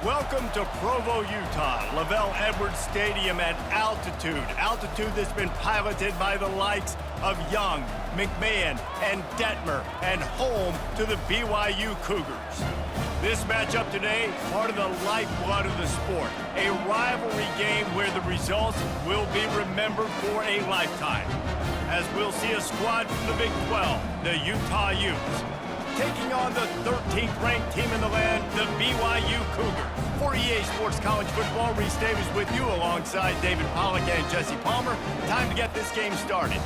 Welcome to Provo, Utah, Lavelle Edwards Stadium at altitude. Altitude that's been piloted by the likes of Young, McMahon, and Detmer, and home to the BYU Cougars. This matchup today, part of the lifeblood of the sport. A rivalry game where the results will be remembered for a lifetime. As we'll see a squad from the Big 12, the Utah Utes, taking on the 13th ranked team in the land, the BYU Cougars. For EA Sports College Football, Reese Davis with you alongside David Pollack and Jesse Palmer. Time to get this game started.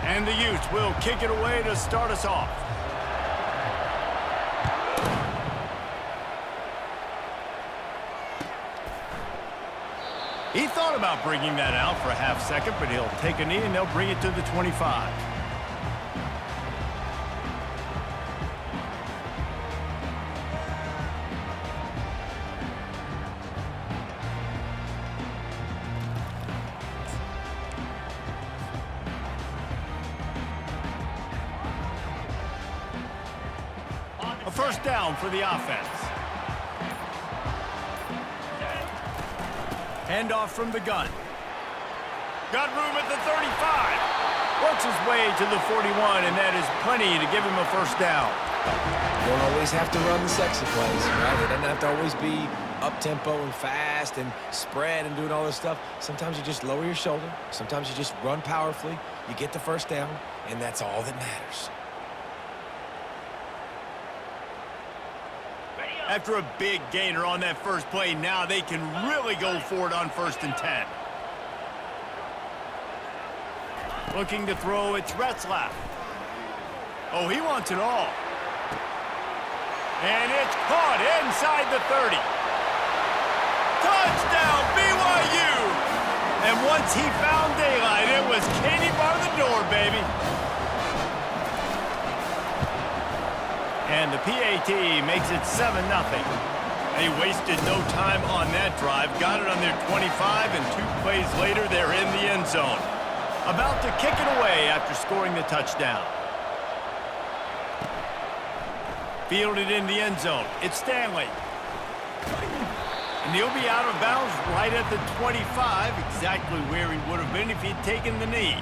And the Utes will kick it away to start us off. He thought about bringing that out for a half second, but he'll take a knee and they'll bring it to the 25. A first down for the offense. Handoff from the gun. Got room at the 35. Works his way to the 41, and that is plenty to give him a first down. You don't always have to run the sexy plays, right? It doesn't have to always be up-tempo and fast and spread and doing all this stuff. Sometimes you just lower your shoulder. Sometimes you just run powerfully. You get the first down, and that's all that matters. After a big gainer on that first play, now they can really go for it on 1st and 10. Looking to throw, it's Retzlaff. Oh, he wants it all. And it's caught inside the 30. Touchdown, BYU! And once he found daylight, it was Katie bar the door, baby. And the PAT makes it 7-0. They wasted no time on that drive. Got it on their 25, and 2 plays later, they're in the end zone. About to kick it away after scoring the touchdown. Fielded in the end zone. It's Stanley. And he'll be out of bounds right at the 25, exactly where he would have been if he'd taken the knee.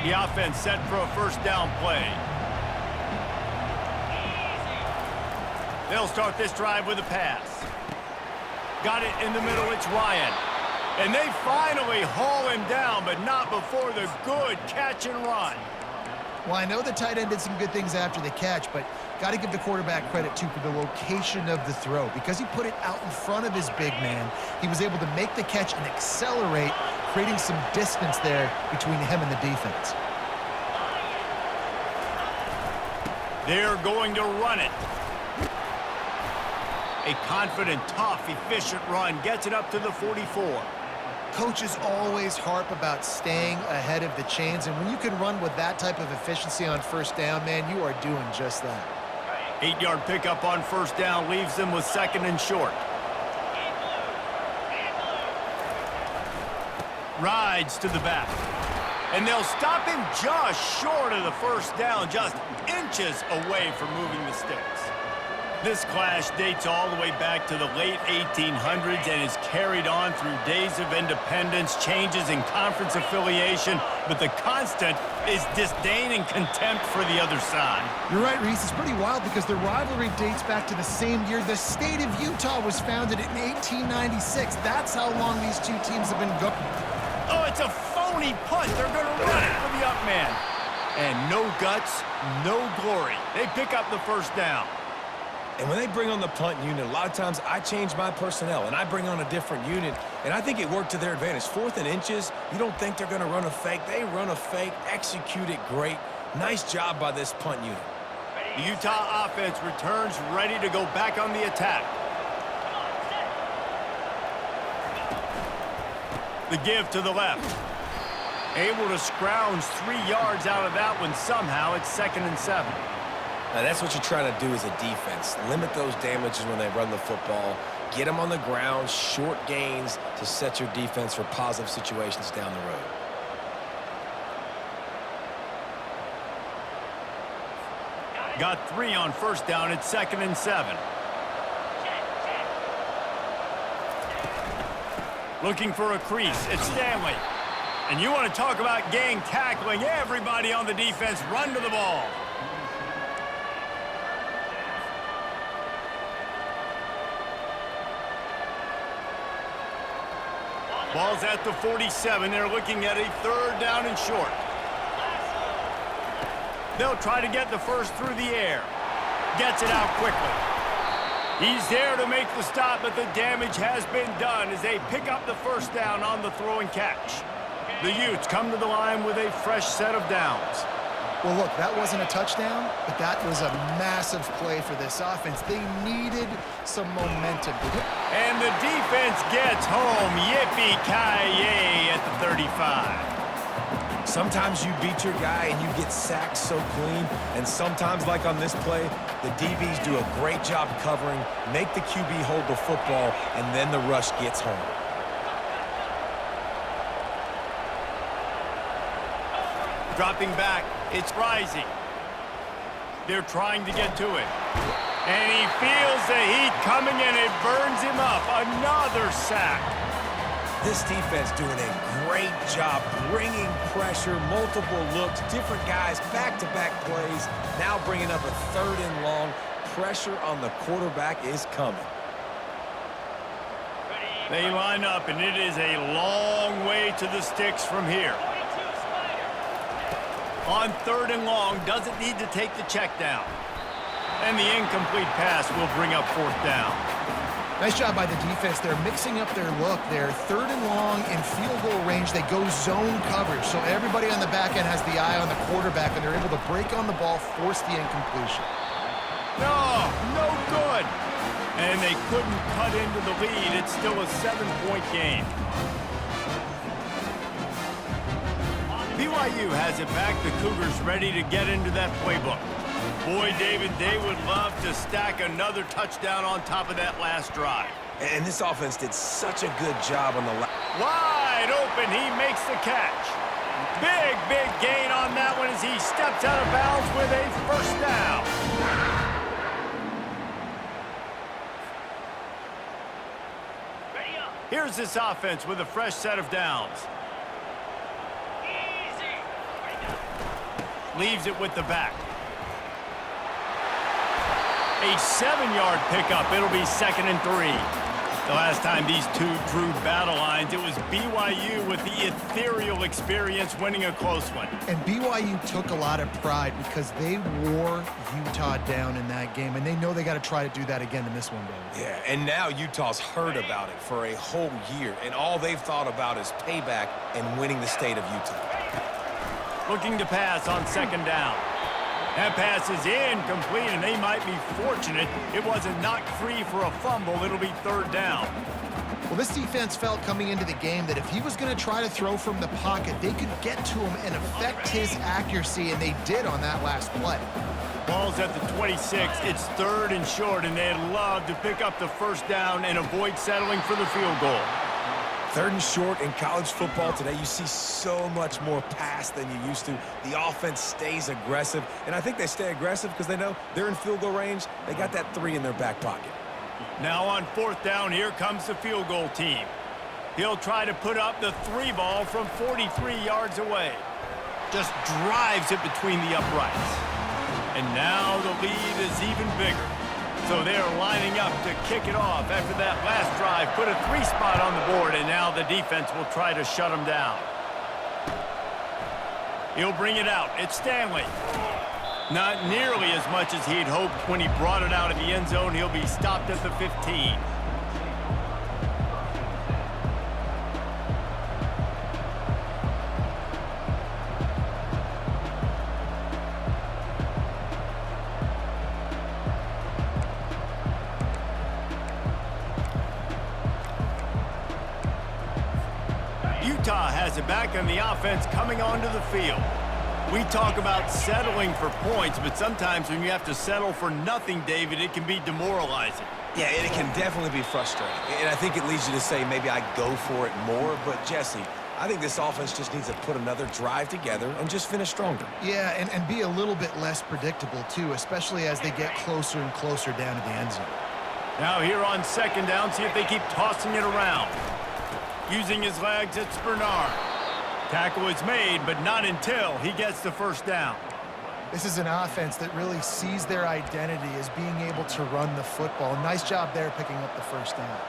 The offense set for a first down play. They'll start this drive with a pass. Got it in the middle, it's Ryan. And they finally haul him down, but not before the good catch and run. Well, I know the tight end did some good things after the catch, but got to give the quarterback credit, too, for the location of the throw. Because he put it out in front of his big man, he was able to make the catch and accelerate, creating some distance there between him and the defense. They're going to run it. A confident, tough, efficient run gets it up to the 44. Coaches always harp about staying ahead of the chains, and when you can run with that type of efficiency on first down, man, you are doing just that. 8-yard pickup on first down leaves them with 2nd and short. Rides to the back. And they'll stop him just short of the first down, just inches away from moving the sticks. This clash dates all the way back to the late 1800s and is carried on through days of independence, changes in conference affiliation, but the constant is disdain and contempt for the other side. You're right, Reese. It's pretty wild because the rivalry dates back to the same year the state of Utah was founded in 1896. That's how long these two teams have been going. Oh, it's a phony punt. They're going to run it for the up man. And no guts, no glory. They pick up the first down. And when they bring on the punt unit, a lot of times I change my personnel and I bring on a different unit, and I think it worked to their advantage. 4th and inches, you don't think they're going to run a fake. They run a fake, execute it great. Nice job by this punt unit. The Utah offense returns ready to go back on the attack. The give to the left. Able to scrounge 3 yards out of that one somehow. It's 2nd and 7. Now, that's what you're trying to do as a defense. Limit those damages when they run the football. Get them on the ground, short gains to set your defense for positive situations down the road. Got 3 on 1st down. It's 2nd and 7. Looking for a crease. It's Stanley. And you want to talk about gang tackling. Everybody on the defense run to the ball. Ball's at the 47. They're looking at a 3rd down and short. They'll try to get the first through the air. Gets it out quickly. He's there to make the stop, but the damage has been done as they pick up the 1st down on the throw and catch. The Utes come to the line with a fresh set of downs. Well, look, that wasn't a touchdown, but that was a massive play for this offense. They needed some momentum. And the defense gets home. Yippee-ki-yay at the 35. Sometimes you beat your guy and you get sacked so clean, and sometimes, like on this play, the DBs do a great job covering, make the QB hold the football, and then the rush gets home. Dropping back, it's rising. They're trying to get to it. And he feels the heat coming and it burns him up. Another sack. This defense doing a great job bringing pressure, multiple looks, different guys, back-to-back plays, now bringing up a 3rd and long. Pressure on the quarterback is coming. They line up, and it is a long way to the sticks from here. On 3rd and long, doesn't need to take the check down. And the incomplete pass will bring up 4th down. Nice job by the defense. They're mixing up their look. They're 3rd and long in field goal range. They go zone coverage. So everybody on the back end has the eye on the quarterback, and they're able to break on the ball, force the incompletion. No good. And they couldn't cut into the lead. It's still a 7-point game. BYU has it back. The Cougars ready to get into that playbook. Boy, David, they would love to stack another touchdown on top of that last drive. And this offense did such a good job on the wide open. He makes the catch. Big gain on that one as he steps out of bounds with a 1st down. Here's this offense with a fresh set of downs. Leaves it with the back. A 7-yard pickup. It'll be 2nd and 3. The last time these two drew battle lines, it was BYU with the ethereal experience winning a close one. And BYU took a lot of pride because they wore Utah down in that game, and they know they got to try to do that again in this one, David. Yeah, and now Utah's heard about it for a whole year, and all they've thought about is payback and winning the state of Utah. Looking to pass on 2nd down. That pass is incomplete, and they might be fortunate it wasn't knocked free for a fumble. It'll be 3rd down. Well, this defense felt coming into the game that if he was going to try to throw from the pocket, they could get to him and affect his accuracy, and they did on that last play. Ball's at the 26. It's 3rd and short, and they'd love to pick up the 1st down and avoid settling for the field goal. 3rd and short in college football today, you see so much more pass than you used to. The offense stays aggressive, and I think they stay aggressive because they know they're in field goal range. They got that 3 in their back pocket. Now on 4th down, here comes the field goal team. He'll try to put up the 3 ball from 43 yards away. Just drives it between the uprights. And now the lead is even bigger. So they're lining up to kick it off after that last drive. Put a 3 spot on the board, and now the defense will try to shut them down. He'll bring it out. It's Stanley. Not nearly as much as he'd hoped when he brought it out of the end zone. He'll be stopped at the 15. has it back on the offense coming onto the field. We talk about settling for points, but sometimes when you have to settle for nothing, David, it can be demoralizing. Yeah, and it can definitely be frustrating. And I think it leads you to say maybe I go for it more. But, Jesse, I think this offense just needs to put another drive together and just finish stronger. Yeah, and be a little bit less predictable, too, especially as they get closer and closer down to the end zone. Now here on second down, see if they keep tossing it around. Using his legs, it's Bernard. Tackle is made, but not until he gets the first down. This is an offense that really sees their identity as being able to run the football. Nice job there picking up the first down.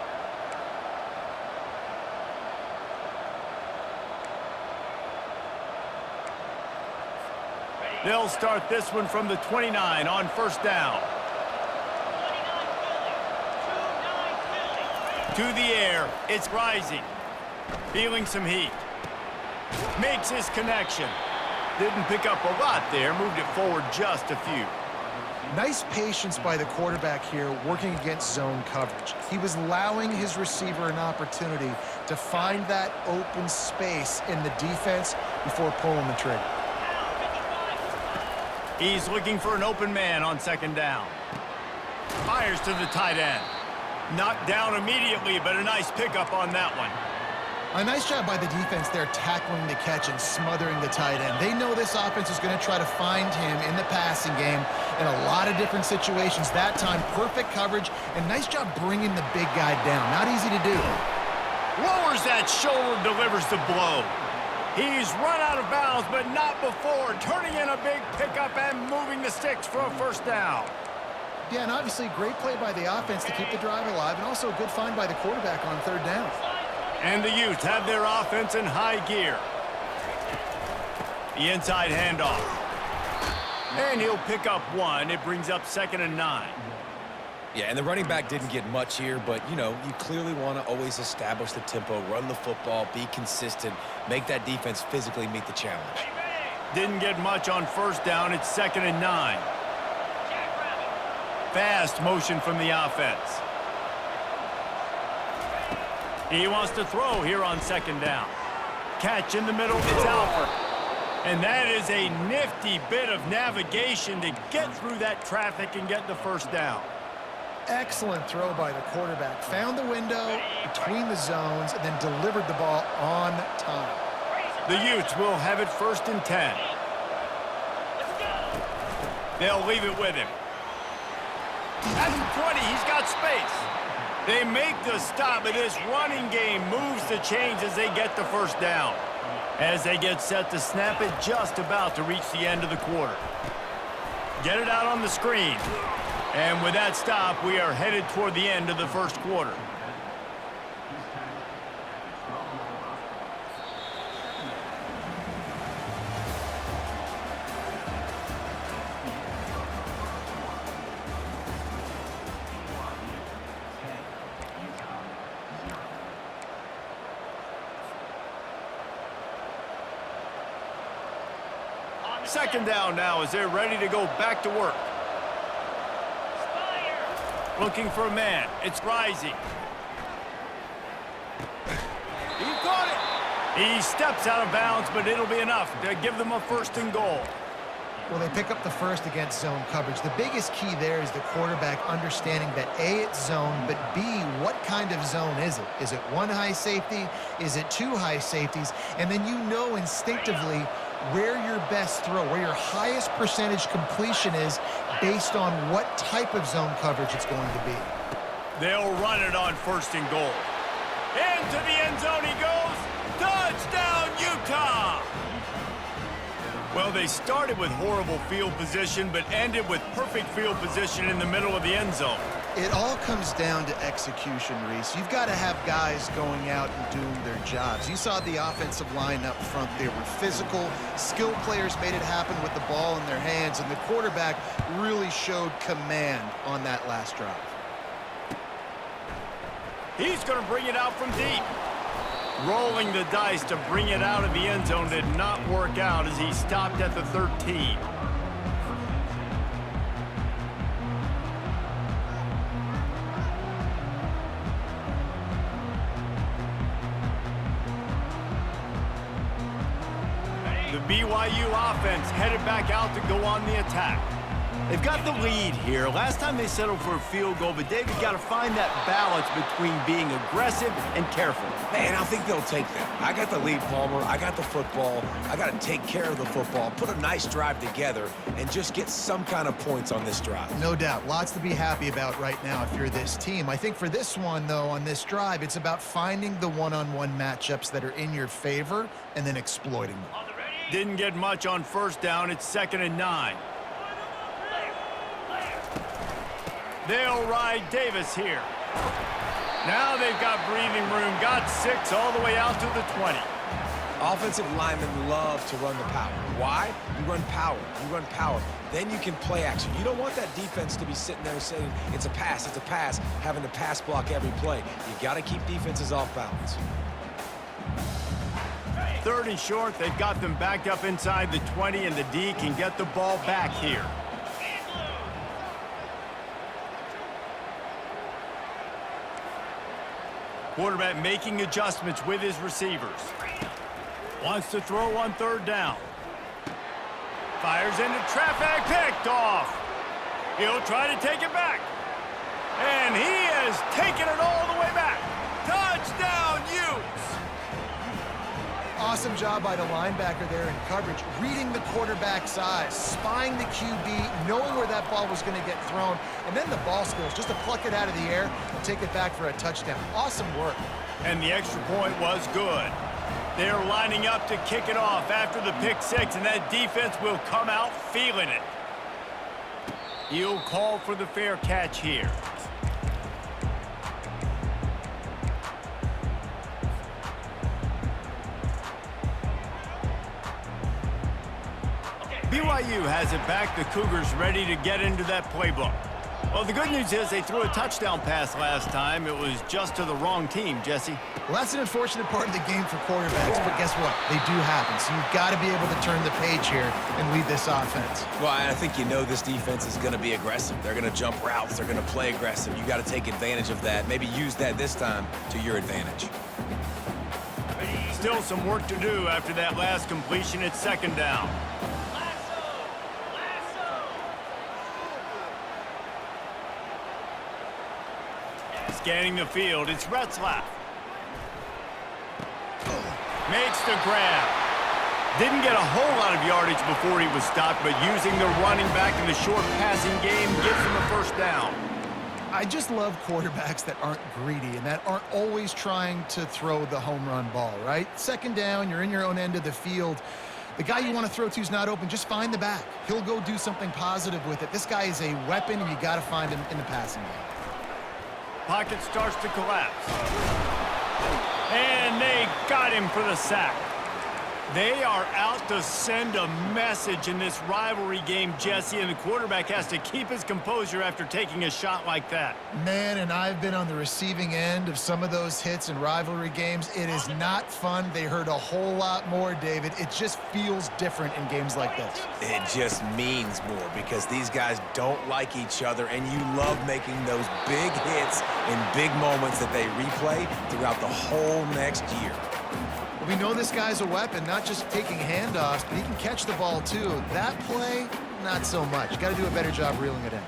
They'll start this one from the 29 on first down. To the air, it's rising. Feeling some heat. Makes his connection. Didn't pick up a lot there, moved it forward just a few. Nice patience by the quarterback here working against zone coverage. He was allowing his receiver an opportunity to find that open space in the defense before pulling the trigger. He's looking for an open man on second down. Fires to the tight end. Knocked down immediately, but a nice pickup on that one. A nice job by the defense there tackling the catch and smothering the tight end. They know this offense is going to try to find him in the passing game in a lot of different situations. That time, perfect coverage, and nice job bringing the big guy down. Not easy to do. Lowers that shoulder, delivers the blow. He's run out of bounds, but not before. Turning in a big pickup and moving the sticks for a first down. Yeah, and obviously great play by the offense to keep the drive alive, and also a good find by the quarterback on third down. And the Utes have their offense in high gear. The inside handoff. And he'll pick up one. It brings up 2nd and 9. Yeah, and the running back didn't get much here, but, you know, you clearly want to always establish the tempo, run the football, be consistent, make that defense physically meet the challenge. Didn't get much on first down. It's 2nd and 9. Fast motion from the offense. He wants to throw here on second down. Catch in the middle, it's Alford. And that is a nifty bit of navigation to get through that traffic and get the first down. Excellent throw by the quarterback. Found the window between the zones and then delivered the ball on time. The Utes will have it 1st and 10. They'll leave it with him. At the 20, he's got space. They make the stop, but this running game moves the chains as they get the first down. As they get set to snap it, just about to reach the end of the quarter. Get it out on the screen. And with that stop, we are headed toward the end of the first quarter. Second down now as they're ready to go back to work. Looking for a man. It's rising. He caught it. He steps out of bounds, but it'll be enough to give them a 1st and goal. Well, they pick up the first against zone coverage. The biggest key there is the quarterback understanding that A, it's zone, but B, what kind of zone is it? Is it one high safety? Is it two high safeties? And then you know instinctively where your best throw, where your highest percentage completion is based on what type of zone coverage it's going to be. They'll run it on 1st and goal. Into the end zone he goes. Touchdown, Utah! Well, they started with horrible field position, but ended with perfect field position in the middle of the end zone. It all comes down to execution, Reese. You've got to have guys going out and doing their jobs. You saw the offensive line up front. They were physical. Skilled players made it happen with the ball in their hands, and the quarterback really showed command on that last drive. He's going to bring it out from deep. Rolling the dice to bring it out of the end zone did not work out as he stopped at the 13. The BYU offense headed back out to go on the attack. They've got the lead here. Last time they settled for a field goal, but David got to find that balance between being aggressive and careful. Man, I think they'll take that. I got the lead, Palmer. I got the football. I got to take care of the football, put a nice drive together, and just get some kind of points on this drive. No doubt. Lots to be happy about right now if you're this team. I think for this one, though, on this drive, it's about finding the one-on-one matchups that are in your favor and then exploiting them. Didn't get much on first down. It's 2nd and 9. They'll ride Davis here. Now they've got breathing room. Got 6 all the way out to the 20. Offensive linemen love to run the power. Why? You run power. You run power. Then you can play action. You don't want that defense to be sitting there saying, it's a pass, having to pass block every play. You got to keep defenses off balance. 3rd and short. They've got them backed up inside the 20, and the D can get the ball back here. Quarterback making adjustments with his receivers. Wants to throw on 3rd down. Fires into traffic, picked off. He'll try to take it back. And he has taken it all the way back. Touchdown, Utes! Awesome job by the linebacker there in coverage, reading the quarterback's eyes, spying the QB, knowing where that ball was going to get thrown, and then the ball skills, just to pluck it out of the air and take it back for a touchdown. Awesome work. And the extra point was good. They're lining up to kick it off after the pick 6, and that defense will come out feeling it. He'll call for the fair catch here. BYU has it back. The Cougars ready to get into that playbook. Well, the good news is they threw a touchdown pass last time. It was just to the wrong team, Jesse. Well, that's an unfortunate part of the game for quarterbacks, but guess what? They do happen. So you've got to be able to turn the page here and lead this offense. Well, I think you know this defense is going to be aggressive. They're going to jump routes. They're going to play aggressive. You got to take advantage of that. Maybe use that this time to your advantage. Still some work to do after that last completion. It's 2nd down. Scanning the field, it's Retzlaff. Makes the grab. Didn't get a whole lot of yardage before he was stopped, but using the running back in the short passing game gives him a 1st down. I just love quarterbacks that aren't greedy and that aren't always trying to throw the home run ball, right? 2nd down, you're in your own end of the field. The guy you want to throw to is not open. Just find the back. He'll go do something positive with it. This guy is a weapon, and you got to find him in the passing game. Pocket starts to collapse. And they got him for the sack. They are out to send a message in this rivalry game, Jesse, and the quarterback has to keep his composure after taking a shot like that. Man, and I've been on the receiving end of some of those hits in rivalry games. It is not fun. They hurt a whole lot more, David. It just feels different in games like this. It just means more because these guys don't like each other, and you love making those big hits in big moments that they replay throughout the whole next year. We know this guy's a weapon, not just taking handoffs, but he can catch the ball too. That play, not so much. Got to do a better job reeling it in.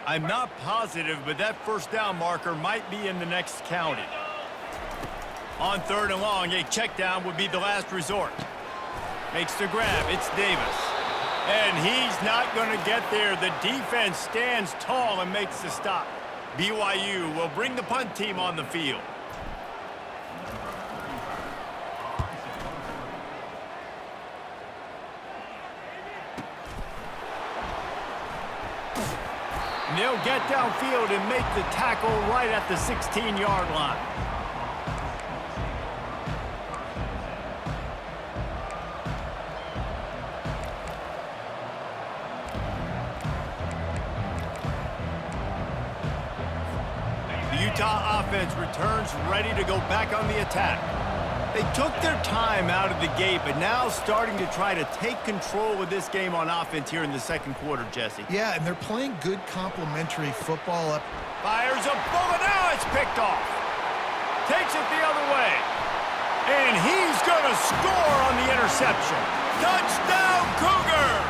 I'm not positive, but that 1st down marker might be in the next county. On 3rd and long, a check down would be the last resort. Makes the grab. It's Davis. And he's not going to get there. The defense stands tall and makes the stop. BYU will bring the punt team on the field. And they'll get downfield and make the tackle right at the 16-yard line. The Utah offense returns ready to go back on the attack. They took their time out of the gate, but now starting to try to take control of this game on offense here in the second quarter, Jesse. Yeah, and they're playing good complementary football up. Fires a bullet. Now it's picked off. Takes it the other way. And he's going to score on the interception. Touchdown, Cougars!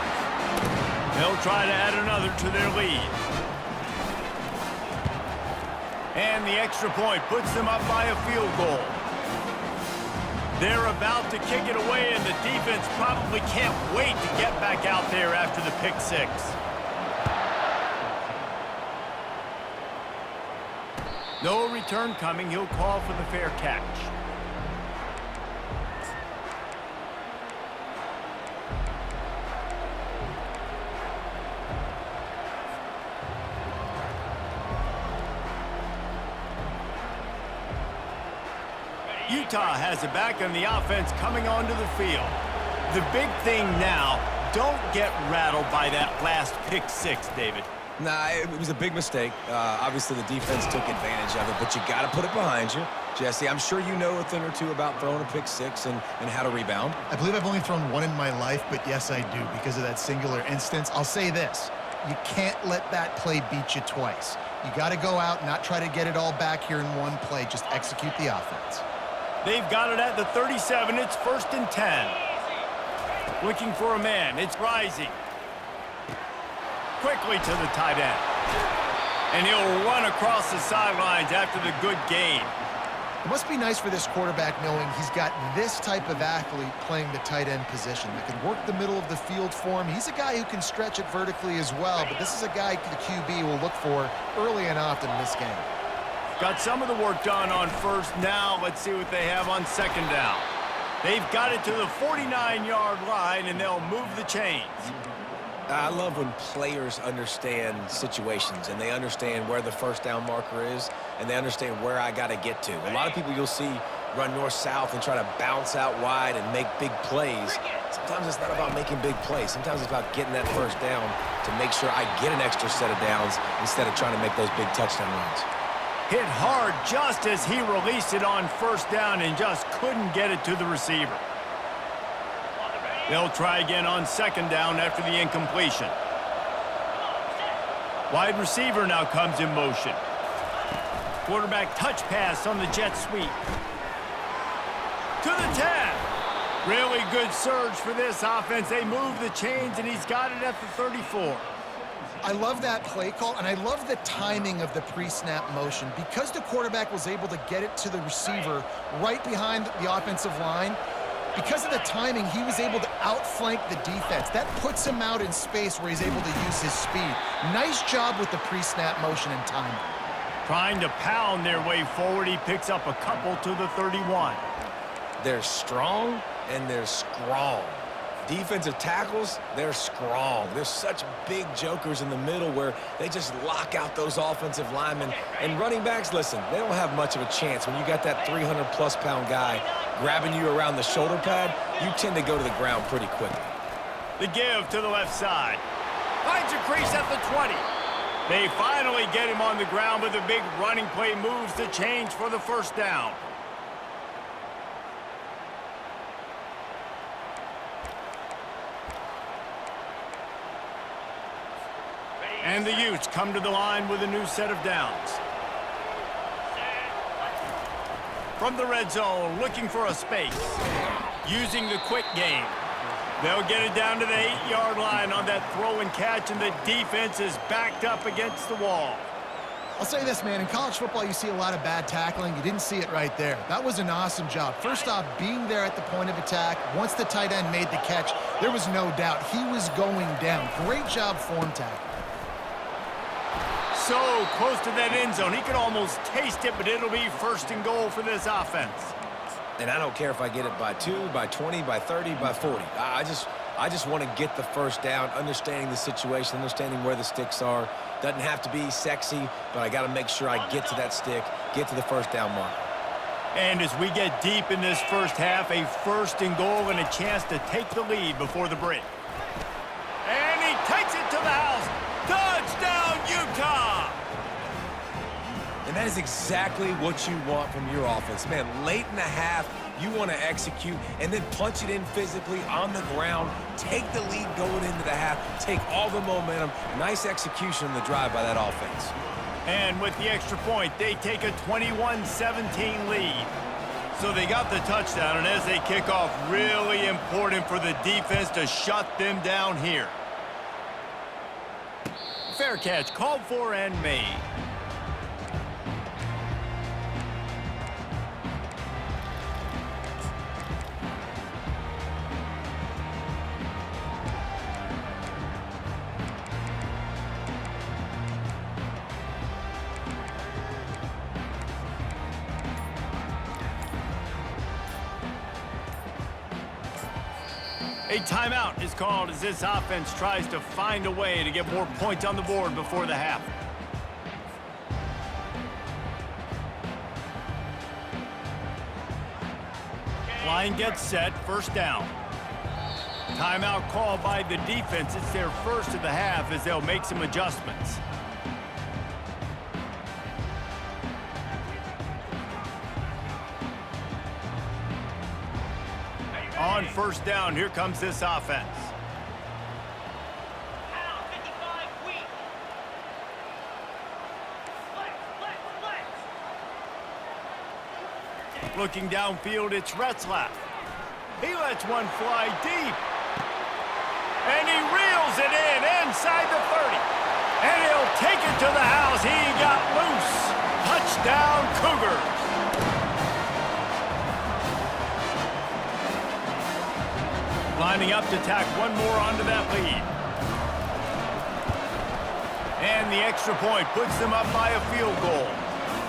They'll try to add another to their lead. And the extra point puts them up by a field goal. They're about to kick it away, and the defense probably can't wait to get back out there after the pick six. No return coming. He'll call for the fair catch. Utah has it back on the offense coming onto the field. The big thing now, don't get rattled by that last pick six, David. Nah, it was a big mistake. Obviously, the defense took advantage of it, but you got to put it behind you. Jesse, I'm sure you know a thing or two about throwing a pick six and how to rebound. I believe I've only thrown one in my life, but yes, I do because of that singular instance. I'll say this. You can't let that play beat you twice. You got to go out and not try to get it all back here in one play. Just execute the offense. They've got it at the 37. It's 1st and 10. Looking for a man. It's Rising. Quickly to the tight end. And he'll run across the sidelines after the good gain. It must be nice for this quarterback knowing he's got this type of athlete playing the tight end position that can work the middle of the field for him. He's a guy who can stretch it vertically as well, but this is a guy the QB will look for early and often in this game. Got some of the work done on first. Now let's see what they have on second down. They've got it to the 49-yard line, and they'll move the chains. I love when players understand situations and they understand where the first down marker is and they understand where I got to get to. A lot of people you'll see run north-south and try to bounce out wide and make big plays. Sometimes it's not about making big plays. Sometimes it's about getting that first down to make sure I get an extra set of downs instead of trying to make those big touchdown runs. Hit hard just as he released it on first down and just couldn't get it to the receiver. They'll try again on second down after the incompletion. Wide receiver now comes in motion. Quarterback touch pass on the jet sweep. To the 10. Really good surge for this offense. They move the chains, and he's got it at the 34. I love that play call, and I love the timing of the pre-snap motion. Because the quarterback was able to get it to the receiver right behind the offensive line, because of the timing, he was able to outflank the defense. That puts him out in space where he's able to use his speed. Nice job with the pre-snap motion and timing. Trying to pound their way forward, he picks up a couple to the 31. They're strong and they're strong. Defensive tackles, they're strong. There's such big jokers in the middle where they just lock out those offensive linemen. And running backs, listen, they don't have much of a chance. When you got that 300-plus pound guy grabbing you around the shoulder pad, you tend to go to the ground pretty quickly. The give to the left side. Finds a crease at the 20. They finally get him on the ground, but the big running play moves the chains for the first down. And the Utes come to the line with a new set of downs. From the red zone, looking for a space. Using the quick game. They'll get it down to the 8-yard line on that throw and catch, and the defense is backed up against the wall. I'll say this, man. In college football, you see a lot of bad tackling. You didn't see it right there. That was an awesome job. First off, being there at the point of attack. Once the tight end made the catch, there was no doubt he was going down. Great job form tackle. So close to that end zone. He could almost taste it, but it'll be first and goal for this offense. And I don't care if I get it by 2, by 20, by 30, by 40. I just want to get the first down, understanding the situation, understanding where the sticks are. Doesn't have to be sexy, but I got to make sure I get to that stick, get to the first down mark. And as we get deep in this first half, a first and goal and a chance to take the lead before the break. And he takes it to the house. Touchdown, Utah! And that is exactly what you want from your offense. Man, late in the half, you want to execute and then punch it in physically on the ground, take the lead going into the half, take all the momentum. Nice execution on the drive by that offense. And with the extra point, they take a 21-17 lead. So they got the touchdown, and as they kick off, really important for the defense to shut them down here. Fair catch, called for and made. A timeout is called as this offense tries to find a way to get more points on the board before the half. Line gets set, first down. Timeout called by the defense. It's their first of the half as they'll make some adjustments. On first down, here comes this offense. Looking downfield, it's Retzlaff. He lets one fly deep. And he reels it in inside the 30. And he'll take it to the house. He got loose. Touchdown, Cougars. Lining up to tack one more onto that lead. And the extra point puts them up by a field goal.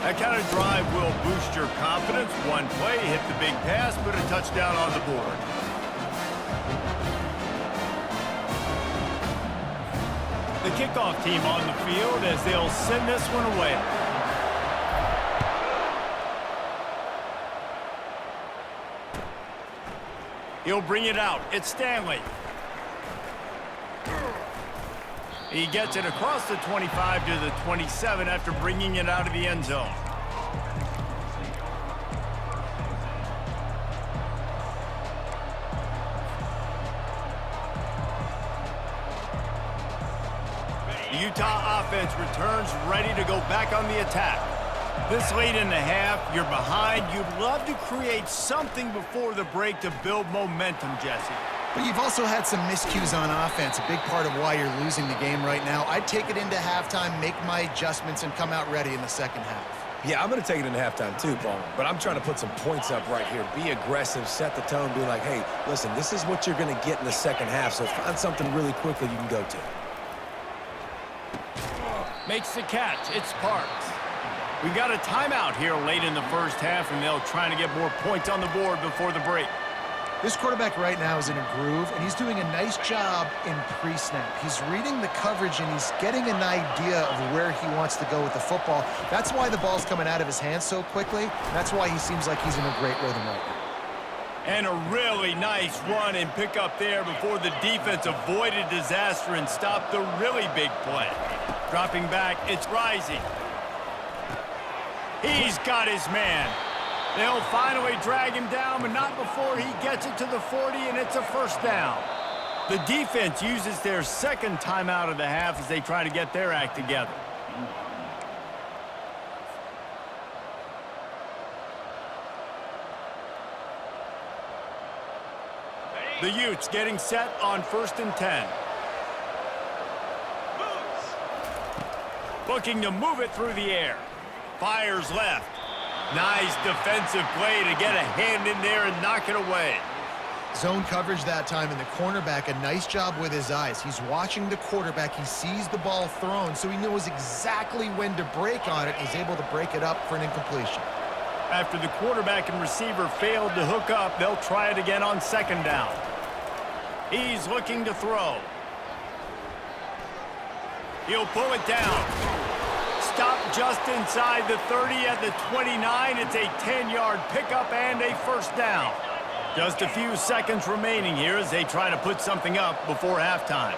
That kind of drive will boost your confidence. One play, hit the big pass, put a touchdown on the board. The kickoff team on the field as they'll send this one away. He'll bring it out. It's Stanley. He gets it across the 25 to the 27 after bringing it out of the end zone. The Utah offense returns ready to go back on the attack. This late in the half, you're behind. You'd love to create something before the break to build momentum, Jesse. But you've also had some miscues on offense, a big part of why you're losing the game right now. I'd take it into halftime, make my adjustments, and come out ready in the second half. Yeah, I'm going to take it into halftime too, Paul. But I'm trying to put some points up right here. Be aggressive, set the tone, be like, hey, listen, this is what you're going to get in the second half, so find something really quickly you can go to. Makes the catch. It's Parks. We've got a timeout here late in the first half, and they'll try to get more points on the board before the break. This quarterback right now is in a groove, and he's doing a nice job in pre-snap. He's reading the coverage, and he's getting an idea of where he wants to go with the football. That's why the ball's coming out of his hands so quickly. That's why he seems like he's in a great rhythm right now. And a really nice run and pick up there before the defense avoided disaster and stopped the really big play. Dropping back, it's Rising. He's got his man. They'll finally drag him down, but not before he gets it to the 40, and it's a first down. The defense uses their second timeout of the half as they try to get their act together. The Utes getting set on 1st and 10. Looking to move it through the air. Fires left. Nice defensive play to get a hand in there and knock it away. Zone coverage that time, and the cornerback, a nice job with his eyes. He's watching the quarterback. He sees the ball thrown, so he knows exactly when to break on it. He's able to break it up for an incompletion. After the quarterback and receiver failed to hook up, they'll try it again on second down. He's looking to throw. He'll pull it down. Stop just inside the 30 at the 29. It's a 10-yard pickup and a first down. Just a few seconds remaining here as they try to put something up before halftime.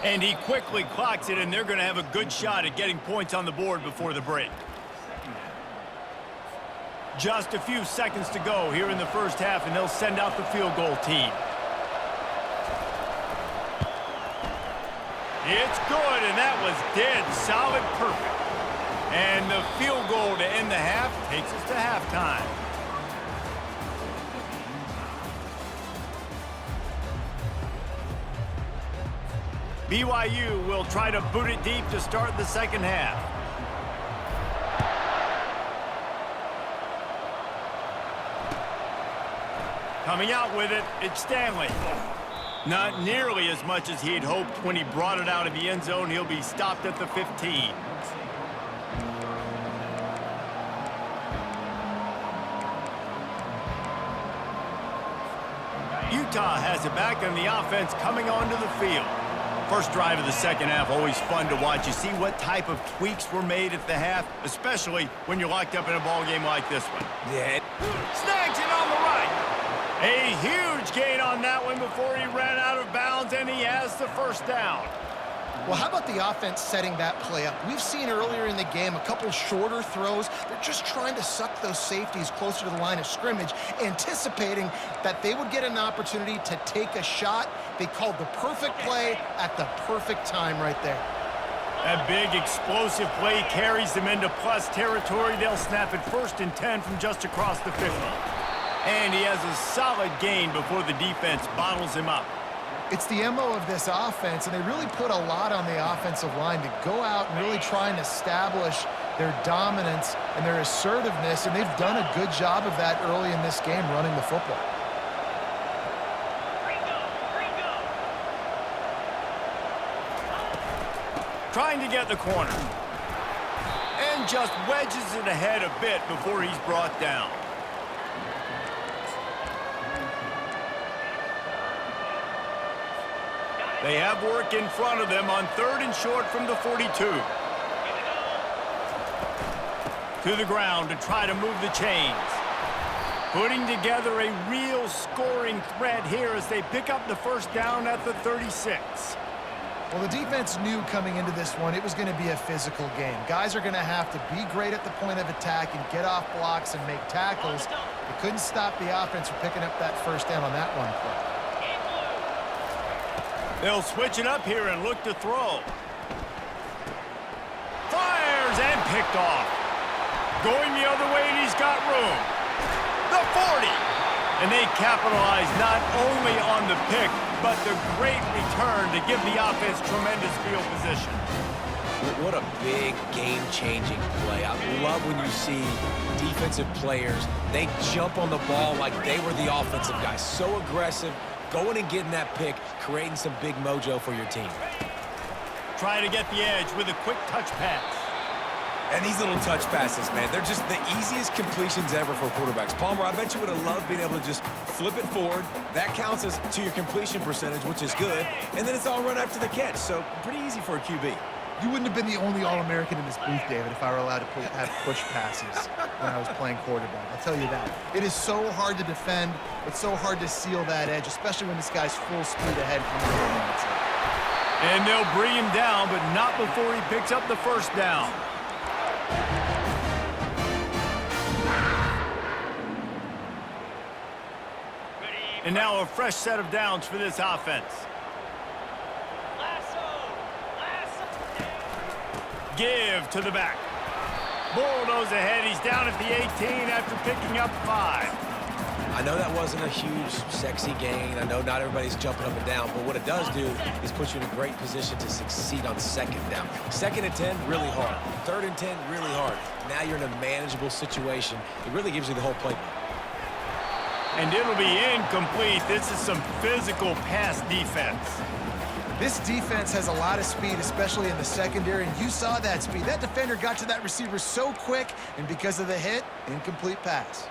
And he quickly clocks it, and they're going to have a good shot at getting points on the board before the break. Just a few seconds to go here in the first half, and they'll send out the field goal team. It's good, and that was dead solid perfect. And the field goal to end the half takes us to halftime. BYU will try to boot it deep to start the second half. Coming out with it, it's Stanley. Not nearly as much as he had hoped when he brought it out of the end zone. He'll be stopped at the 15. Utah has it back, and the offense coming onto the field. First drive of the second half, always fun to watch. You see what type of tweaks were made at the half, especially when you're locked up in a ball game like this one. Yeah. Snags it on the right. A huge gain on that one before he ran out of bounds, and he has the first down. Well, how about the offense setting that play up? We've seen earlier in the game a couple shorter throws. They're just trying to suck those safeties closer to the line of scrimmage, anticipating that they would get an opportunity to take a shot. They called the perfect play at the perfect time right there. That big explosive play carries them into plus territory. They'll snap it 1st and 10 from just across the 50. And he has a solid gain before the defense bottles him up. It's the MO of this offense, and they really put a lot on the offensive line to go out and really try and establish their dominance and their assertiveness, and they've done a good job of that early in this game running the football. Trying to get the corner. And just wedges it ahead a bit before he's brought down. They have work in front of them on 3rd and short from the 42. To the ground to try to move the chains. Putting together a real scoring threat here as they pick up the first down at the 36. Well, the defense knew coming into this one it was going to be a physical game. Guys are going to have to be great at the point of attack and get off blocks and make tackles. They couldn't stop the offense from picking up that first down on that one play. They'll switch it up here and look to throw. Fires and picked off. Going the other way, and he's got room. The 40. And they capitalize not only on the pick, but the great return to give the offense tremendous field position. What a big game-changing play. I love when you see defensive players, they jump on the ball like they were the offensive guys. So aggressive, going and getting that pick, creating some big mojo for your team. Trying to get the edge with a quick touch pass. And these little touch passes, man, they're just the easiest completions ever for quarterbacks. Palmer, I bet you would have loved being able to just flip it forward. That counts as to your completion percentage, which is good. And then it's all run after the catch, so pretty easy for a QB. You wouldn't have been the only All-American in this booth, David, if I were allowed to have push passes when I was playing quarterback. I'll tell you that. It is so hard to defend. It's so hard to seal that edge, especially when this guy's full speed ahead from the outside. And they'll bring him down, but not before he picks up the first down. And now a fresh set of downs for this offense. Give to the back. Bulldoze ahead. He's down at the 18 after picking up 5. I know that wasn't a huge, sexy gain. I know not everybody's jumping up and down, but what it does do is put you in a great position to succeed on 2nd down. 2nd and 10, really hard. 3rd and 10, really hard. Now you're in a manageable situation. It really gives you the whole playbook. And it'll be incomplete. This is some physical pass defense. This defense has a lot of speed, especially in the secondary, and you saw that speed. That defender got to that receiver so quick, and because of the hit, incomplete pass.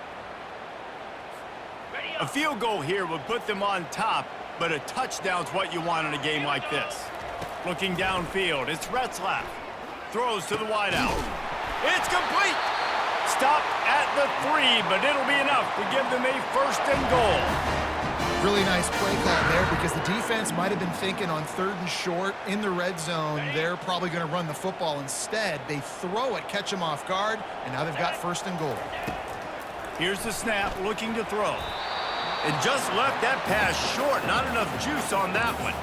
A field goal here would put them on top, but a touchdown's what you want in a game like this. Looking downfield, it's Retzlaff. Throws to the wideout. It's complete. Stopped at the 3, but it'll be enough to give them a 1st and goal. Really nice play call there because the defense might have been thinking on 3rd and short in the red zone. They're probably going to run the football instead. They throw it, catch them off guard, and now they've got 1st and goal. Here's the snap, looking to throw. And just left that pass short. Not enough juice on that one.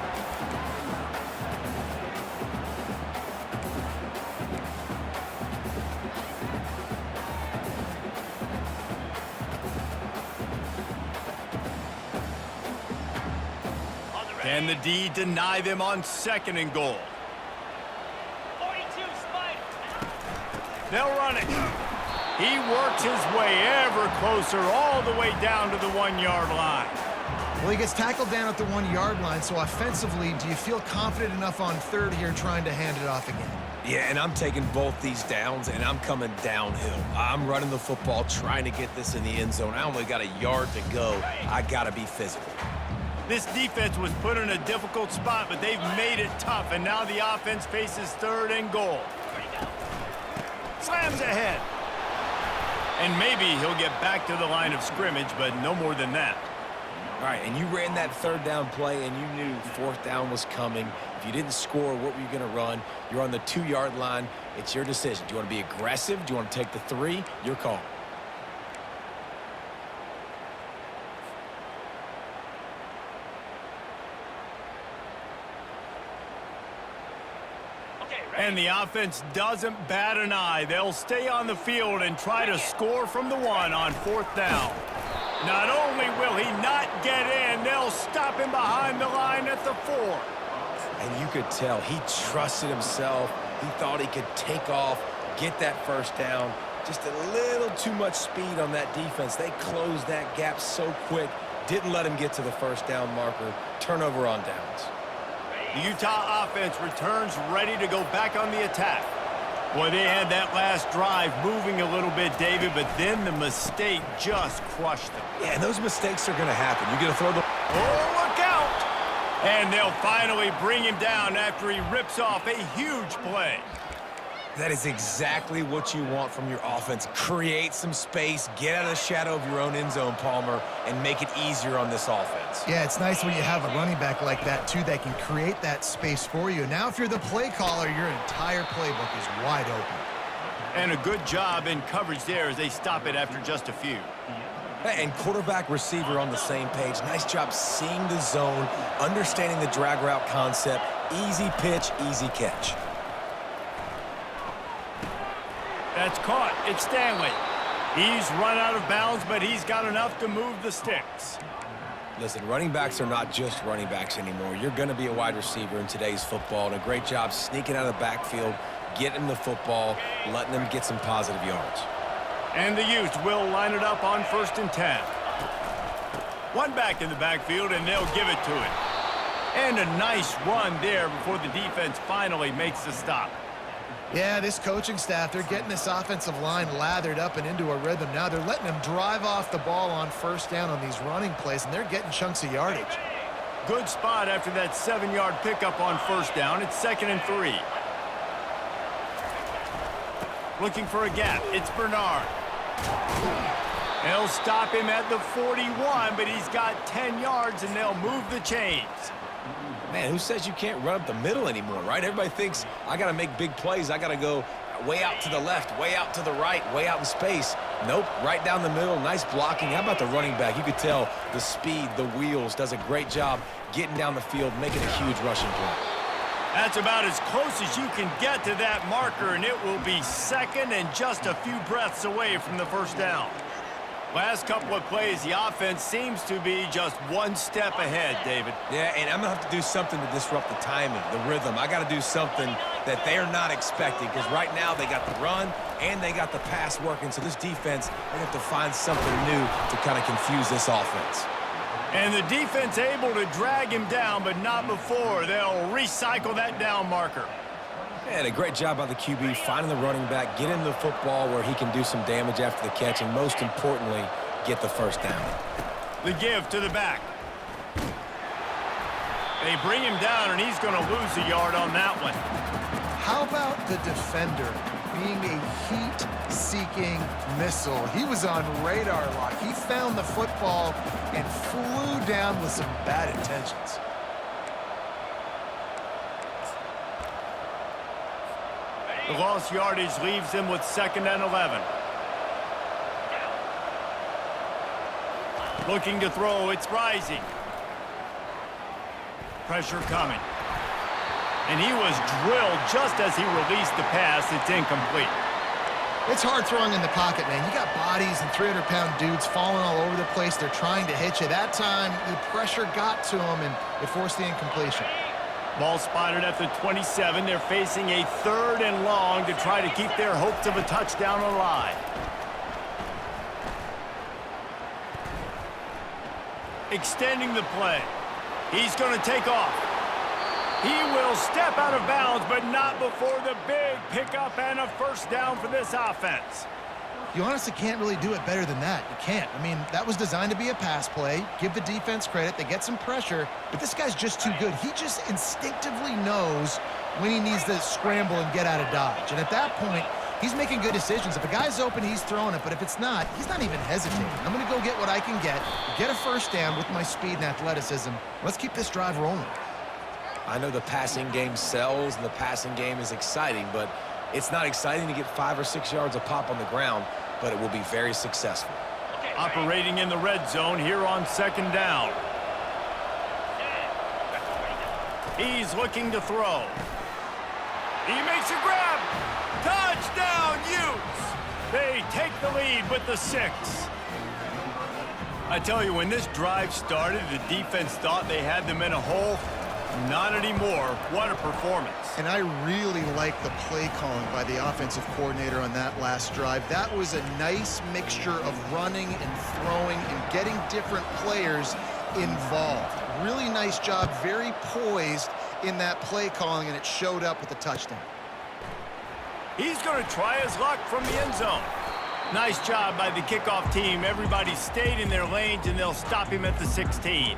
Can the D deny them on 2nd and goal? 42 Spider. They'll run it. He works his way ever closer all the way down to the 1-yard line. Well, he gets tackled down at the 1-yard line, so offensively, do you feel confident enough on 3rd here trying to hand it off again? Yeah, and I'm taking both these downs, and I'm coming downhill. I'm running the football, trying to get this in the end zone. I only got a yard to go. I got to be physical. This defense was put in a difficult spot, but they've made it tough, and now the offense faces 3rd and goal. Slams ahead. And maybe he'll get back to the line of scrimmage, but no more than that. All right, and you ran that 3rd down play, and you knew 4th down was coming. If you didn't score, what were you going to run? You're on the 2-yard line. It's your decision. Do you want to be aggressive? Do you want to take the 3? Your call. And the offense doesn't bat an eye. They'll stay on the field and try to score from the 1 on 4th down. Not only will he not get in, they'll stop him behind the line at the 4. And you could tell he trusted himself. He thought he could take off, get that 1st down. Just a little too much speed on that defense. They closed that gap so quick. Didn't let him get to the 1st down marker. Turnover on downs. The Utah offense returns ready to go back on the attack. Boy, they had that last drive moving a little bit, David, but then the mistake just crushed them. Yeah, and those mistakes are going to happen. You're going to throw the... Oh, look out! And they'll finally bring him down after he rips off a huge play. That is exactly what you want from your offense. Create some space, get out of the shadow of your own end zone, Palmer, and make it easier on this offense. Yeah, it's nice when you have a running back like that, too, that can create that space for you. Now, if you're the play caller, your entire playbook is wide open. And a good job in coverage there as they stop it after just a few. And quarterback, receiver on the same page. Nice job seeing the zone, understanding the drag route concept. Easy pitch, easy catch. That's caught. It's Stanley. He's run out of bounds, but he's got enough to move the sticks. Listen, running backs are not just running backs anymore. You're going to be a wide receiver in today's football, and a great job sneaking out of the backfield, getting the football, letting them get some positive yards. And the Utes will line it up on 1st and 10. One back in the backfield, and they'll give it to it. And a nice run there before the defense finally makes the stop. Yeah, this coaching staff, they're getting this offensive line lathered up and into a rhythm. Now they're letting them drive off the ball on 1st down on these running plays, and they're getting chunks of yardage. Good spot after that 7-yard pickup on 1st down. It's 2nd and 3. Looking for a gap. It's Bernard. They'll stop him at the 41, but he's got 10 yards, and they'll move the chains. Man, who says you can't run up the middle anymore, right? Everybody thinks I got to make big plays. I got to go way out to the left, way out to the right, way out in space. Nope, right down the middle, nice blocking. How about the running back? You could tell the speed, the wheels, does a great job getting down the field, making a huge rushing play. That's about as close as you can get to that marker, and it will be 2nd and just a few breaths away from the 1st down. Last couple of plays, the offense seems to be just one step ahead, David. Yeah, and I'm going to have to do something to disrupt the timing, the rhythm. I got to do something that they're not expecting, because right now they got the run and they got the pass working. So this defense, they have to find something new to kind of confuse this offense. And the defense able to drag him down, but not before. They'll recycle that down marker. And a great job by the QB, finding the running back, get him the football where he can do some damage after the catch, and most importantly, get the 1st down. The give to the back. They bring him down, and he's going to lose a yard on that one. How about the defender being a heat-seeking missile? He was on radar lock. He found the football and flew down with some bad intentions. The lost yardage leaves him with 2nd and 11. Looking to throw, it's rising. Pressure coming. And he was drilled just as he released the pass. It's incomplete. It's hard throwing in the pocket, man. You got bodies and 300-pound dudes falling all over the place. They're trying to hit you. That time, the pressure got to him, and it forced the incompletion. Ball spotted at the 27. They're facing a 3rd and long to try to keep their hopes of a touchdown alive. Extending the play. He's going to take off. He will step out of bounds, but not before the big pickup and a 1st down for this offense. You honestly can't really do it better than that. You can't. I mean, that was designed to be a pass play. Give the defense credit. They get some pressure, but this guy's just too good. He just instinctively knows when he needs to scramble and get out of dodge. And at that point, he's making good decisions. If a guy's open, he's throwing it, but if it's not, he's not even hesitating. I'm going to go get what I can get a 1st down with my speed and athleticism. Let's keep this drive rolling. I know the passing game sells and the passing game is exciting, but it's not exciting to get 5 or 6 yards a pop on the ground, but it will be very successful. Operating in the red zone here on 2nd down. He's looking to throw. He makes a grab. Touchdown, Utes! They take the lead with the 6. I tell you, when this drive started, the defense thought they had them in a hole. Not anymore. What a performance. And I really like the play calling by the offensive coordinator on that last drive. That was a nice mixture of running and throwing and getting different players involved. Really nice job, very poised in that play calling, and it showed up with the touchdown. He's going to try his luck from the end zone. Nice job by the kickoff team. Everybody stayed in their lanes, and they'll stop him at the 16.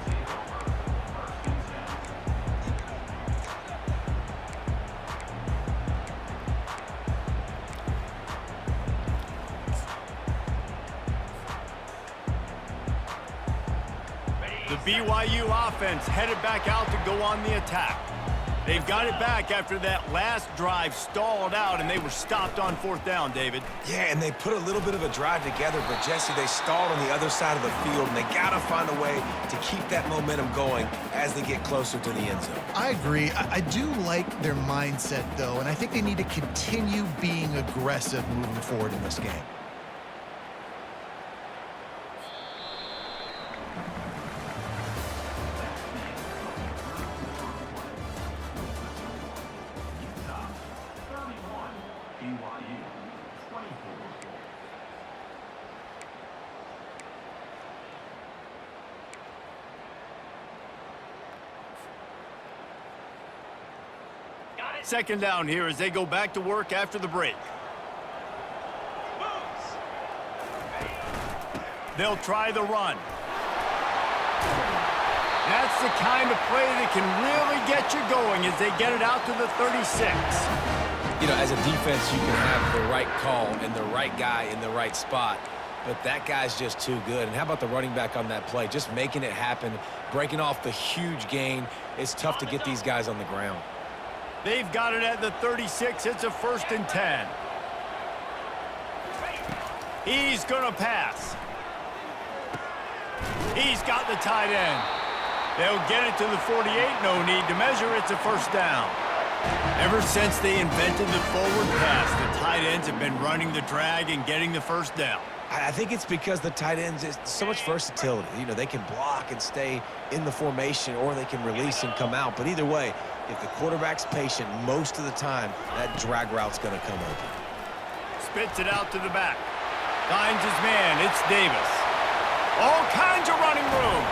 The BYU offense headed back out to go on the attack. They've got it back after that last drive stalled out, and they were stopped on 4th down, David. Yeah, and they put a little bit of a drive together, but Jesse, they stalled on the other side of the field, and they got to find a way to keep that momentum going as they get closer to the end zone. I agree. I do like their mindset, though, and I think they need to continue being aggressive moving forward in this game. Second down here as they go back to work after the break. They'll try the run. That's the kind of play that can really get you going as they get it out to the 36. You know, as a defense, you can have the right call and the right guy in the right spot, but that guy's just too good. And how about the running back on that play? Just making it happen, breaking off the huge gain. It's tough to get these guys on the ground. They've got it at the 36. It's a 1st and 10. He's going to pass. He's got the tight end. They'll get it to the 48. No need to measure. It's a 1st down. Ever since they invented the forward pass, the tight ends have been running the drag and getting the 1st down. I think it's because the tight ends is so much versatility. You know, they can block and stay in the formation, or they can release and come out. But either way, if the quarterback's patient most of the time, that drag route's going to come open. Spits it out to the back. Finds his man. It's Davis. All kinds of running room.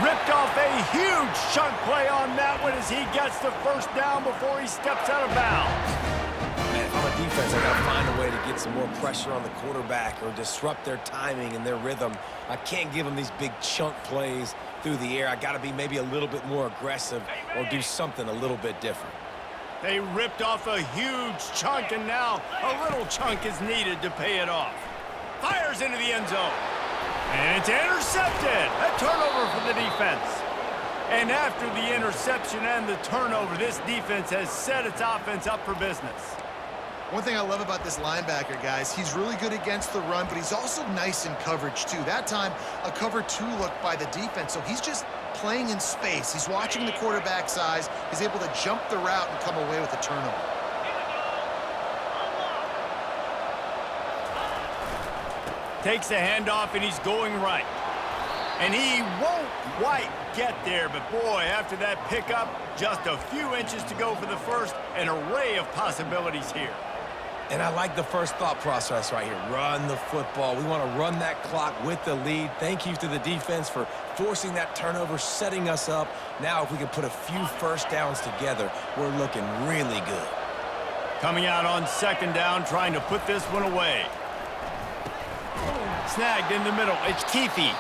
Ripped off a huge chunk play on that one as he gets the 1st down before he steps out of bounds. Man, if I'm a defense, I got to find a way to get some more pressure on the quarterback or disrupt their timing and their rhythm. I can't give them these big chunk plays through the air. I got to be maybe a little bit more aggressive or do something a little bit different. They ripped off a huge chunk, and now a little chunk is needed to pay it off. Fires into the end zone. And it's intercepted. A turnover for the defense. defense. And after the interception and the turnover, this defense has set its offense up for business. One thing I love about this linebacker, guys, he's really good against the run, but he's also nice in coverage, too. That time, a cover 2 look by the defense, so he's just playing in space. He's watching the quarterback's eyes. He's able to jump the route and come away with a turnover. Takes a handoff, and he's going right. And he won't quite get there, but boy, after that pickup, just a few inches to go for the first, an array of possibilities here. And I like the first thought process right here. Run the football. We want to run that clock with the lead. Thank you to the defense for forcing that turnover, setting us up. Now if we can put a few first downs together, we're looking really good. Coming out on second down, trying to put this one away. Snagged in the middle. It's Keefe.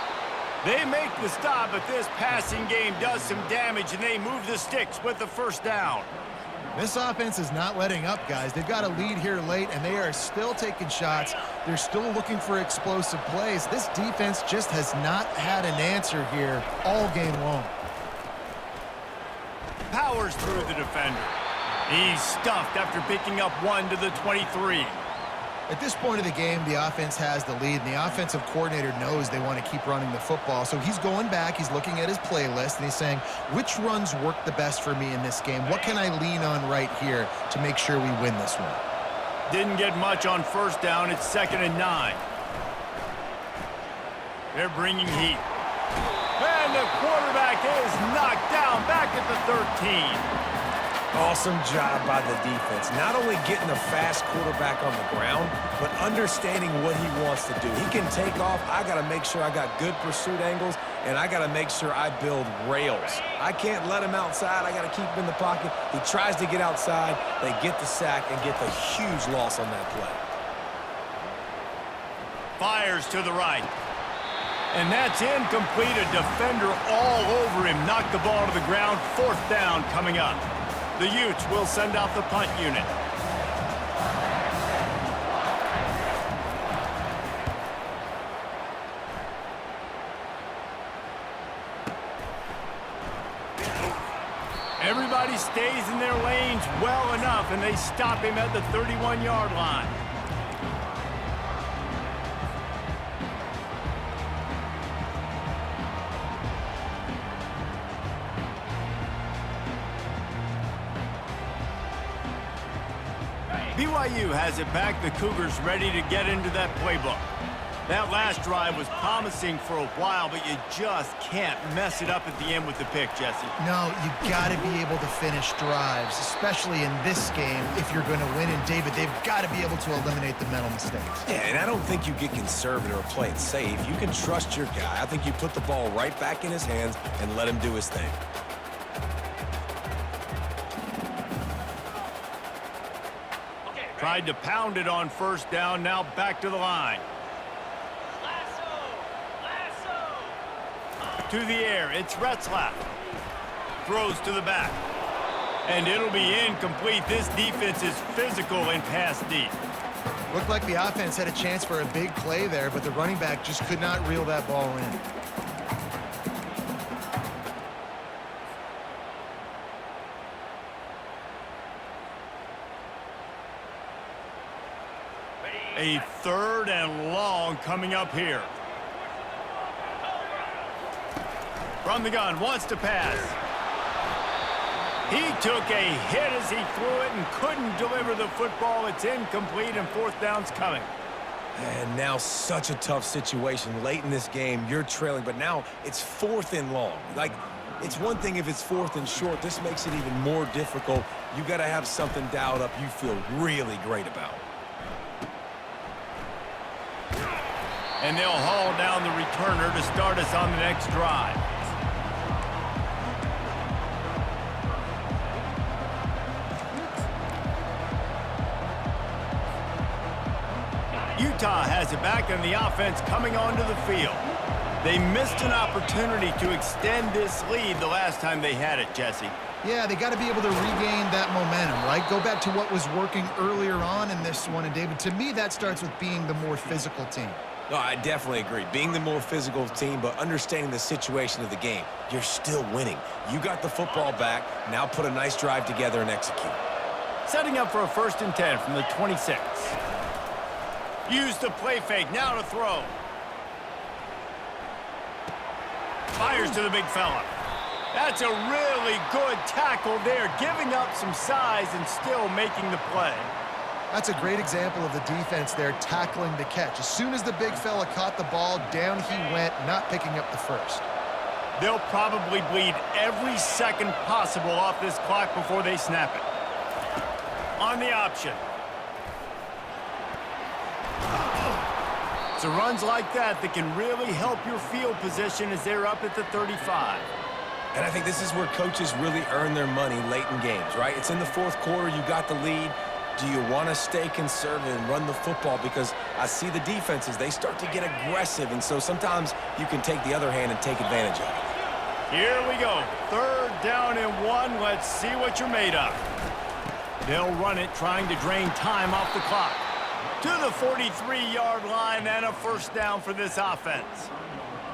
They make the stop, but this passing game does some damage, and they move the sticks with the first down. This offense is not letting up, guys. They've got a lead here late, and they are still taking shots. They're still looking for explosive plays. This defense just has not had an answer here all game long. Powers through the defender. He's stuffed after picking up 1 to the 23. At this point of the game, the offense has the lead, and the offensive coordinator knows they want to keep running the football. So he's going back, he's looking at his playlist, and he's saying, which runs work the best for me in this game? What can I lean on right here to make sure we win this one? Didn't get much on first down. It's 2nd and 9. They're bringing heat. And the quarterback is knocked down back at the 13. Awesome job by the defense. Not only getting a fast quarterback on the ground, but understanding what he wants to do. He can take off. I got to make sure I got good pursuit angles, and I got to make sure I build rails. I can't let him outside. I got to keep him in the pocket. He tries to get outside. They get the sack and get the huge loss on that play. Fires to the right. And that's incomplete. A defender all over him. Knocked the ball to the ground. 4th down coming up. The Utes will send out the punt unit. Everybody stays in their lanes well enough, and they stop him at the 31-yard line. BYU has it back. The Cougars ready to get into that playbook. That last drive was promising for a while, but you just can't mess it up at the end with the pick, Jesse. No, you got to be able to finish drives, especially in this game if you're going to win. And, David, they've got to be able to eliminate the mental mistakes. Yeah, and I don't think you get conservative or play it safe. You can trust your guy. I think you put the ball right back in his hands and let him do his thing. Tried to pound it on first down, now back to the line. To the air, it's Retzlaff. Throws to the back. And it'll be incomplete. This defense is physical and pass deep. Looked like the offense had a chance for a big play there, but the running back just could not reel that ball in. A 3rd and long coming up here. From the gun, wants to pass. He took a hit as he threw it and couldn't deliver the football. It's incomplete, and 4th down's coming. And now such a tough situation. Late in this game, you're trailing, but now it's 4th and long. Like, it's one thing if it's 4th and short. This makes it even more difficult. You got to have something dialed up you feel really great about. And they'll haul down the returner to start us on the next drive. Utah has it back, and the offense coming onto the field. They missed an opportunity to extend this lead the last time they had it, Jesse. Yeah, they got to be able to regain that momentum, right? Go back to what was working earlier on in this one. And, David, to me, that starts with being the more physical team. No, I definitely agree. Being the more physical team, but understanding the situation of the game, you're still winning. You got the football back. Now put a nice drive together and execute. Setting up for a 1st and 10 from the 26. Use the play fake. Now to throw. Fires to the big fella. That's a really good tackle there, giving up some size and still making the play. That's a great example of the defense there tackling the catch. As soon as the big fella caught the ball, down he went, not picking up the first. They'll probably bleed every second possible off this clock before they snap it. On the option. It's runs like that that can really help your field position as they're up at the 35. And I think this is where coaches really earn their money late in games, right? It's in the 4th quarter. You got the lead. Do you want to stay conservative and run the football? Because I see the defenses, they start to get aggressive, and so sometimes you can take the other hand and take advantage of it. Here we go. 3rd down and 1. Let's see what you're made of. They'll run it, trying to drain time off the clock. To the 43-yard line and a 1st down for this offense.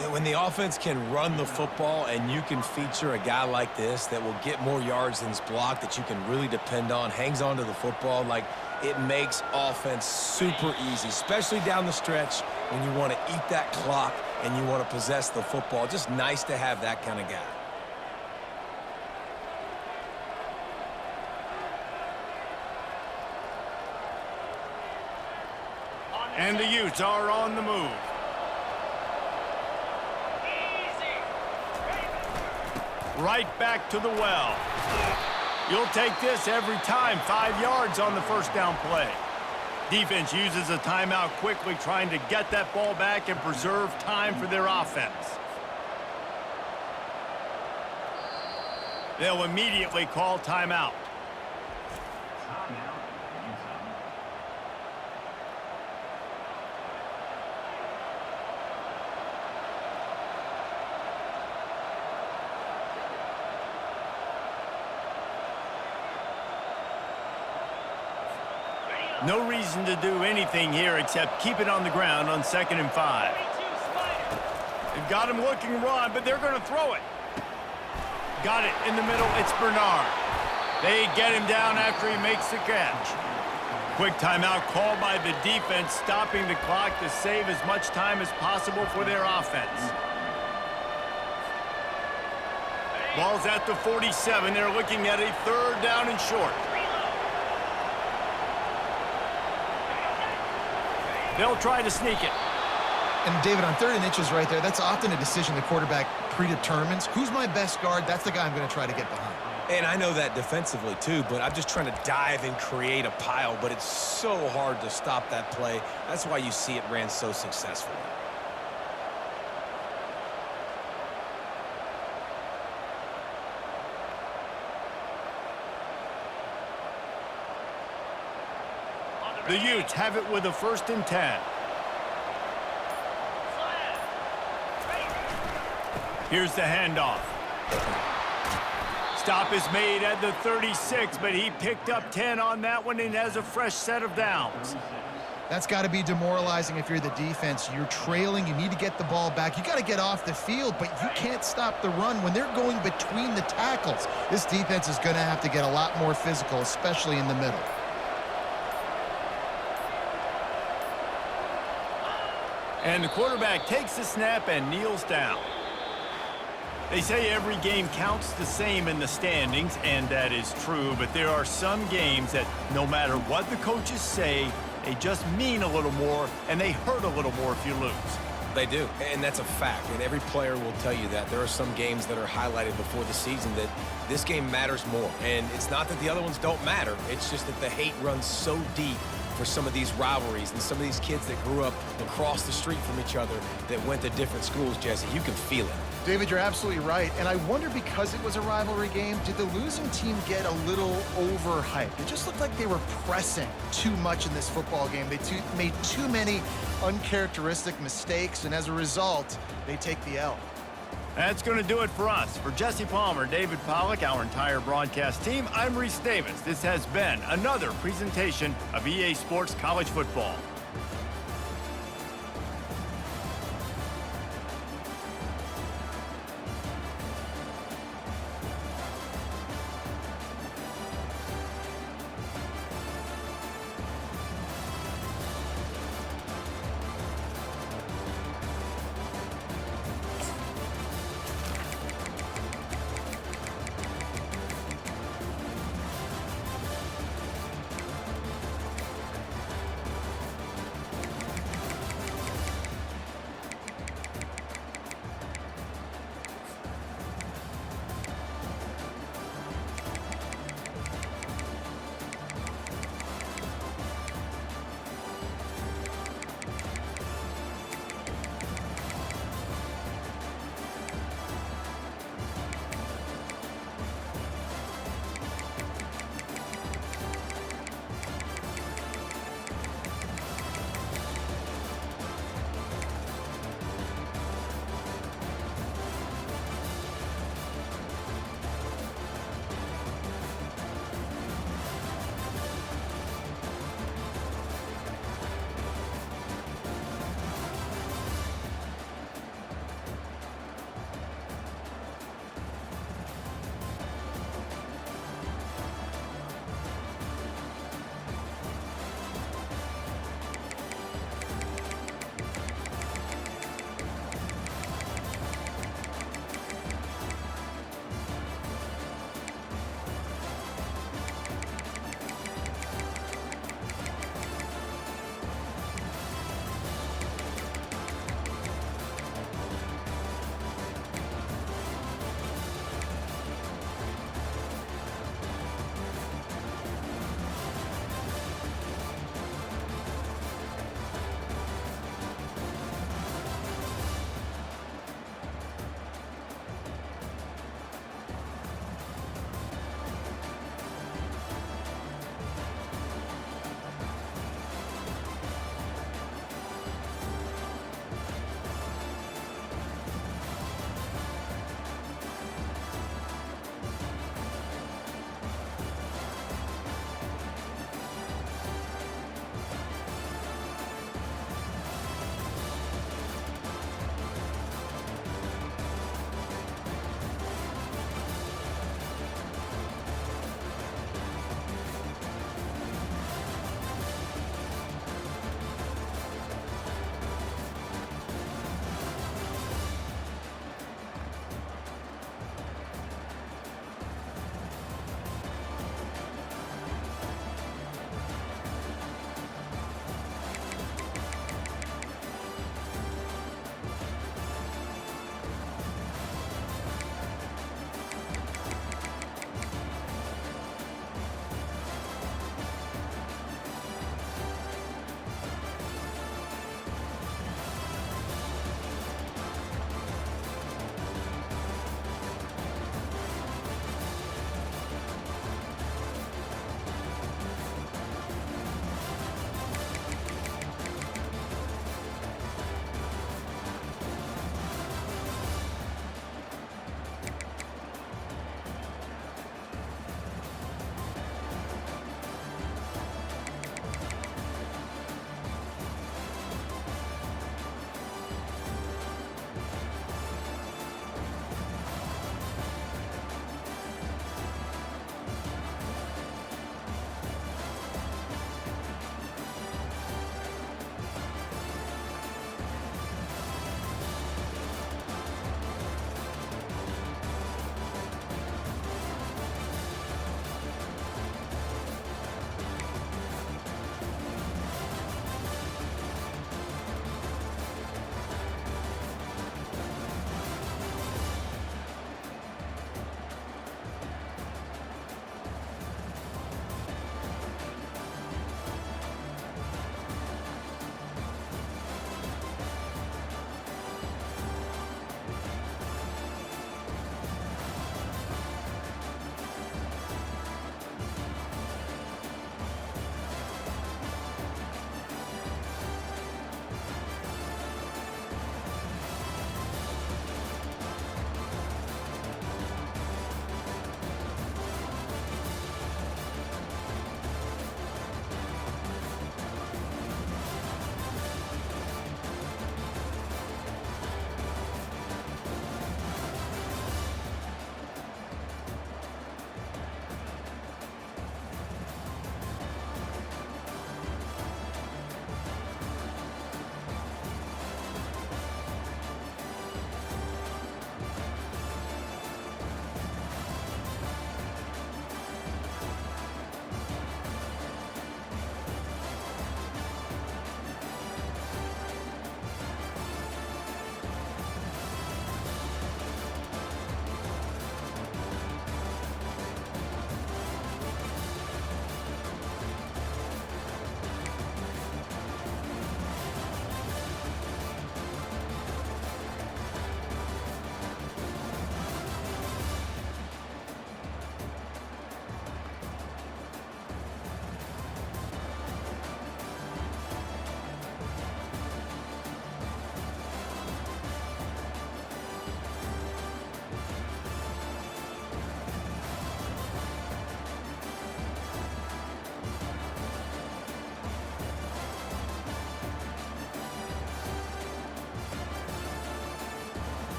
And when the offense can run the football and you can feature a guy like this that will get more yards than's blocked, that you can really depend on, hangs on to the football, like it makes offense super easy, especially down the stretch when you want to eat that clock and you want to possess the football. Just nice to have that kind of guy. And the Utes are on the move. Right back to the well. You'll take this every time. 5 yards on the 1st down play. Defense uses a timeout quickly, trying to get that ball back and preserve time for their offense. They'll immediately call timeout. No reason to do anything here except keep it on the ground on 2nd and 5. They've got him looking run, but they're going to throw it. Got it in the middle. It's Bernard. They get him down after he makes the catch. Quick timeout called by the defense, stopping the clock to save as much time as possible for their offense. Ball's at the 47. They're looking at a 3rd down and short. They'll try to sneak it. And David, on 3rd and inches right there, that's often a decision the quarterback predetermines. Who's my best guard? That's the guy I'm going to try to get behind. And I know that defensively too, but I'm just trying to dive and create a pile, but it's so hard to stop that play. That's why you see it ran so successfully. The Utes have it with a 1st and 10. Here's the handoff. Stop is made at the 36, but he picked up 10 on that one and has a fresh set of downs. That's got to be demoralizing if you're the defense. You're trailing. You need to get the ball back. You got to get off the field, but you can't stop the run when they're going between the tackles. This defense is going to have to get a lot more physical, especially in the middle. And the quarterback takes the snap and kneels down. They say every game counts the same in the standings, and that is true, but there are some games that no matter what the coaches say, they just mean a little more, and they hurt a little more if you lose. They do, and that's a fact, and every player will tell you that. There are some games that are highlighted before the season that this game matters more, and it's not that the other ones don't matter. It's just that the hate runs so deep for some of these rivalries and some of these kids that grew up across the street from each other that went to different schools, Jesse. You can feel it. David, you're absolutely right. And I wonder, because it was a rivalry game, did the losing team get a little overhyped? It just looked like they were pressing too much in this football game. They made too many uncharacteristic mistakes, and as a result, they take the L. That's going to do it for us. For Jesse Palmer, David Pollack, our entire broadcast team, I'm Reese Davis. This has been another presentation of EA Sports College Football.